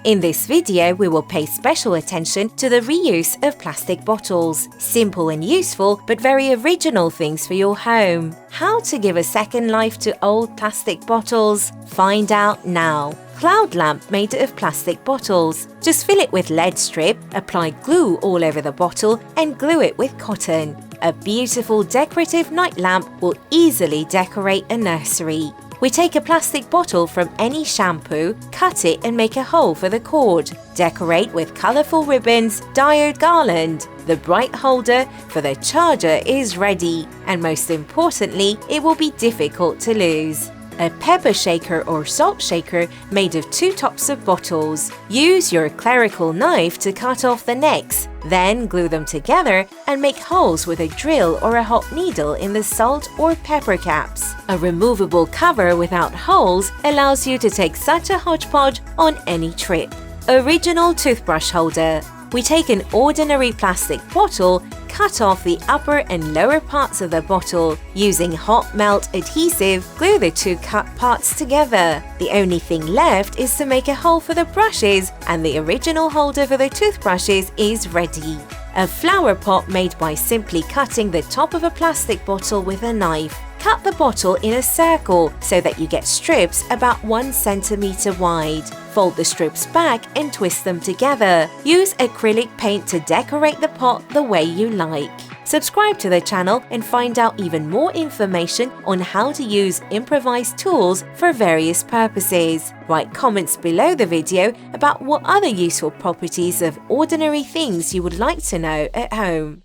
In this video, we will pay special attention to the reuse of plastic bottles. Simple and useful, but very original things for your home. How to give a second life to old plastic bottles? Find out now. Cloud lamp made of plastic bottles. Just fill it with lead strip, apply glue all over the bottle and glue it with cotton. A beautiful decorative night lamp will easily decorate a nursery. We take a plastic bottle from any shampoo, cut it and make a hole for the cord. Decorate with colourful ribbons, diode garland. The bright holder for the charger is ready, and most importantly, it will be difficult to lose. A pepper shaker or salt shaker made of two tops of bottles. Use your clerical knife to cut off the necks, then glue them together and make holes with a drill or a hot needle in the salt or pepper caps. A removable cover without holes allows you to take such a hodgepodge on any trip. Original toothbrush holder. We take an ordinary plastic bottle, cut off the upper and lower parts of the bottle. Using hot melt adhesive, glue the two cut parts together. The only thing left is to make a hole for the brushes, and the original holder for the toothbrushes is ready. A flower pot made by simply cutting the top of a plastic bottle with a knife. Cut the bottle in a circle so that you get strips about 1 centimeter wide. Fold the strips back and twist them together. Use acrylic paint to decorate the pot the way you like. Subscribe to the channel and find out even more information on how to use improvised tools for various purposes. Write comments below the video about what other useful properties of ordinary things you would like to know at home.